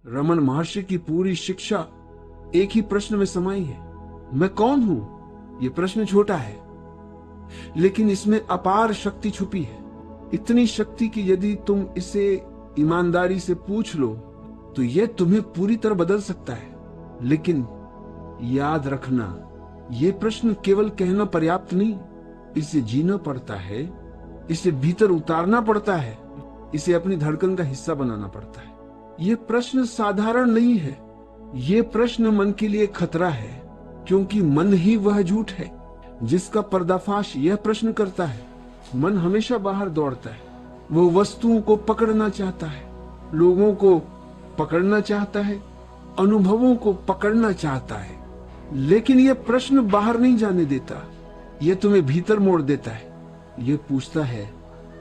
रमन महर्षि की पूरी शिक्षा एक ही प्रश्न में समाई है। मैं कौन हूं? यह प्रश्न छोटा है, लेकिन इसमें अपार शक्ति छुपी है। इतनी शक्ति कि यदि तुम इसे ईमानदारी से पूछ लो तो यह तुम्हें पूरी तरह बदल सकता है। लेकिन याद रखना, यह प्रश्न केवल कहना पर्याप्त नहीं, इसे जीना पड़ता है, इसे भीतर उतारना पड़ता है, इसे अपनी धड़कन का हिस्सा बनाना पड़ता है। यह प्रश्न साधारण नहीं है। यह प्रश्न मन के लिए खतरा है, क्योंकि मन ही वह झूठ है जिसका पर्दाफाश यह प्रश्न करता है। मन हमेशा बाहर दौड़ता है। वो वस्तुओं को पकड़ना चाहता है, लोगों को पकड़ना चाहता है, अनुभवों को पकड़ना चाहता है, लेकिन यह प्रश्न बाहर नहीं जाने देता। यह तुम्हें भीतर मोड़ देता है। यह पूछता है,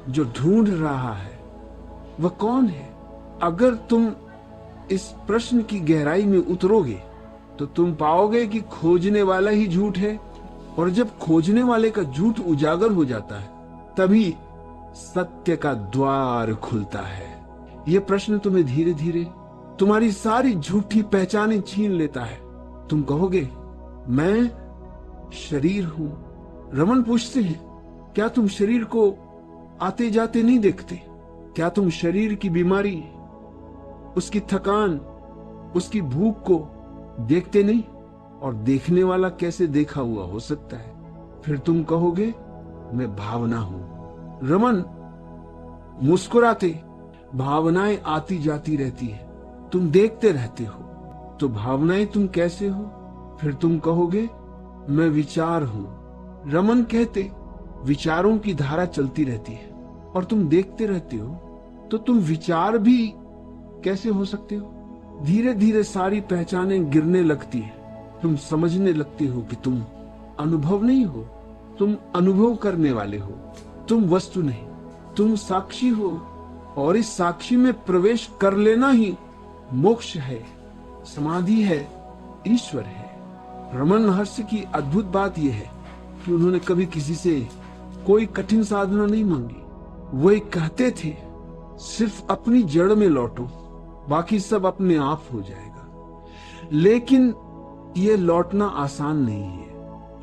जो ढूंढ रहा है वह कौन है? अगर तुम इस प्रश्न की गहराई में उतरोगे तो तुम पाओगे कि खोजने वाला ही झूठ है, और जब खोजने वाले का झूठ उजागर हो जाता है तभी सत्य का द्वार खुलता है। यह प्रश्न तुम्हें धीरे धीरे तुम्हारी सारी झूठी पहचानें छीन लेता है। तुम कहोगे, मैं शरीर हूं। रमन पूछते हैं, क्या तुम शरीर को आते जाते नहीं देखते? क्या तुम शरीर की बीमारी, उसकी थकान, उसकी भूख को देखते नहीं? और देखने वाला कैसे देखा हुआ हो सकता है? फिर तुम कहोगे, मैं भावना हूं। रमन मुस्कुराते, भावनाएं आती जाती रहती है, तुम देखते रहते हो, तो भावनाएं तुम कैसे हो? फिर तुम कहोगे, मैं विचार हूं। रमन कहते, विचारों की धारा चलती रहती है और तुम देखते रहते हो, तो तुम विचार भी कैसे हो सकते हो? धीरे धीरे सारी पहचानें गिरने लगती है। तुम समझने लगते हो कि तुम अनुभव नहीं हो, तुम अनुभव करने वाले हो। तुम वस्तु नहीं, तुम साक्षी हो, और इस साक्षी में प्रवेश कर लेना ही मोक्ष है, समाधि है, ईश्वर है। रमन महर्षि की अद्भुत बात यह है कि उन्होंने कभी किसी से कोई कठिन साधना नहीं मांगी। वो एक कहते थे, सिर्फ अपनी जड़ में लौटो, बाकी सब अपने आप हो जाएगा। लेकिन ये लौटना आसान नहीं है,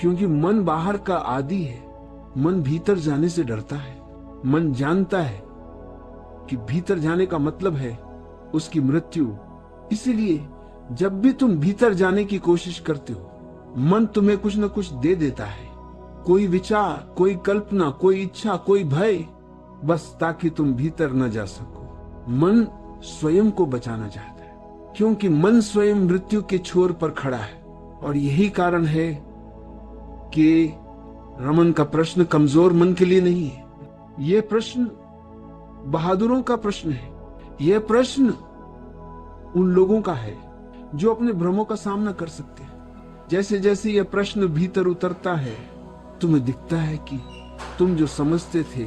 क्योंकि मन बाहर का आदी है। मन भीतर जाने से डरता है। मन जानता है कि भीतर जाने का मतलब है उसकी मृत्यु। इसीलिए जब भी तुम भीतर जाने की कोशिश करते हो, मन तुम्हें कुछ न कुछ दे देता है। कोई विचार, कोई कल्पना, कोई इच्छा, कोई भय, बस ताकि तुम भीतर न जा सको। मन स्वयं को बचाना चाहता है, क्योंकि मन स्वयं मृत्यु के छोर पर खड़ा है। और यही कारण है कि रमन का प्रश्न कमजोर मन के लिए नहीं है। यह प्रश्न बहादुरों का प्रश्न है। यह प्रश्न उन लोगों का है जो अपने भ्रमों का सामना कर सकते हैं। जैसे जैसे यह प्रश्न भीतर उतरता है, तुम्हें दिखता है कि तुम जो समझते थे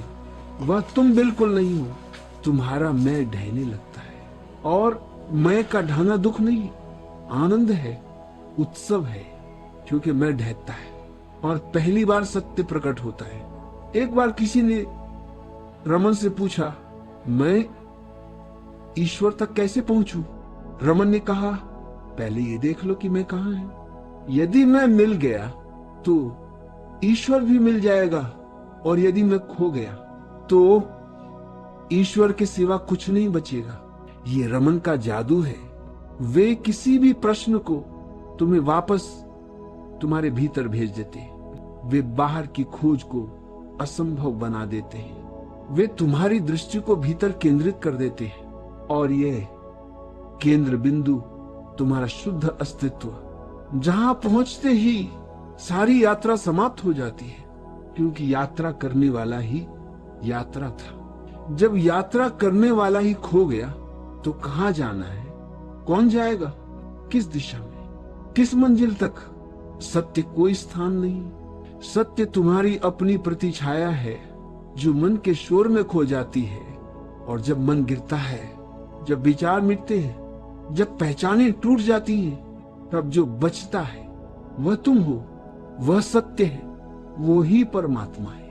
वह तुम बिल्कुल नहीं हो। तुम्हारा मैं ढहने लगता है, और मैं का ढहना दुख नहीं, आनंद है, उत्सव है, क्योंकि मैं ढहता है और पहली बार सत्य प्रकट होता है। एक बार किसी ने रमन से पूछा, मैं ईश्वर तक कैसे पहुंचूं? रमन ने कहा, पहले ये देख लो कि मैं कहां हूं। यदि मैं मिल गया तो ईश्वर भी मिल जाएगा, और यदि मैं खो गया तो ईश्वर के सिवा कुछ नहीं बचेगा। ये रमन का जादू है। वे किसी भी प्रश्न को तुम्हें वापस तुम्हारे भीतर भेज देते हैं। वे बाहर की खोज को असंभव बना देते हैं। वे तुम्हारी दृष्टि को भीतर केंद्रित कर देते हैं, और यह केंद्र बिंदु तुम्हारा शुद्ध अस्तित्व, जहां पहुंचते ही सारी यात्रा समाप्त हो जाती है, क्योंकि यात्रा करने वाला ही यात्रा था। जब यात्रा करने वाला ही खो गया तो कहां जाना है? कौन जाएगा? किस दिशा में? किस मंजिल तक? सत्य कोई स्थान नहीं। सत्य तुम्हारी अपनी प्रतिछाया है, जो मन के शोर में खो जाती है। और जब मन गिरता है, जब विचार मिटते हैं, जब पहचानें टूट जाती हैं, तब जो बचता है वह तुम हो, वह सत्य है, वो ही परमात्मा है।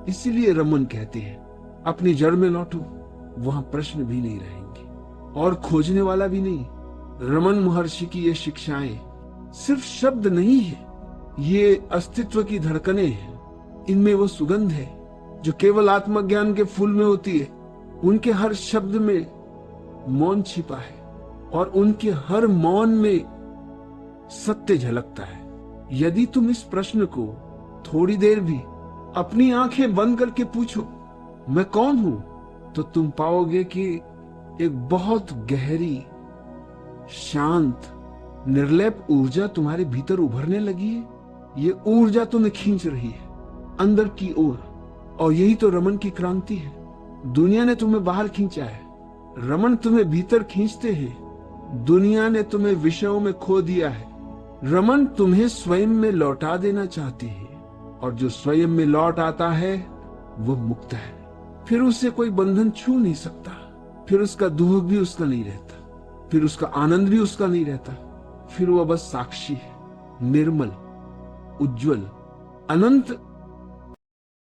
इसीलिए रमन कहते हैं, अपनी जड़ में लौटो, वहां प्रश्न भी नहीं रहेंगे और खोजने वाला भी नहीं, रमन महर्षि की ये शिक्षाएं सिर्फ शब्द नहीं है, ये अस्तित्व की धड़कनें हैं। इनमें वो सुगंध है जो केवल आत्मज्ञान के फूल में होती है। उनके हर शब्द में मौन छिपा है और उनके हर मौन में सत्य झलकता है। यदि तुम इस प्रश्न को थोड़ी देर भी अपनी आंखें बंद करके पूछो, मैं कौन हूं, तो तुम पाओगे कि एक बहुत गहरी, शांत, निर्लेप ऊर्जा तुम्हारे भीतर उभरने लगी है। ये ऊर्जा तुम्हें खींच रही है अंदर की ओर, और यही तो रमन की क्रांति है। दुनिया ने तुम्हें बाहर खींचा है, रमन तुम्हें भीतर खींचते हैं। दुनिया ने तुम्हें विषयों में खो दिया है, रमन तुम्हें स्वयं में लौटा देना चाहती है। और जो स्वयं में लौट आता है वो मुक्त है। फिर उसे कोई बंधन छू नहीं सकता, फिर उसका दुख भी उसका नहीं रहता, फिर उसका आनंद भी उसका नहीं रहता। फिर वह बस साक्षी है, निर्मल, उज्जवल, अनंत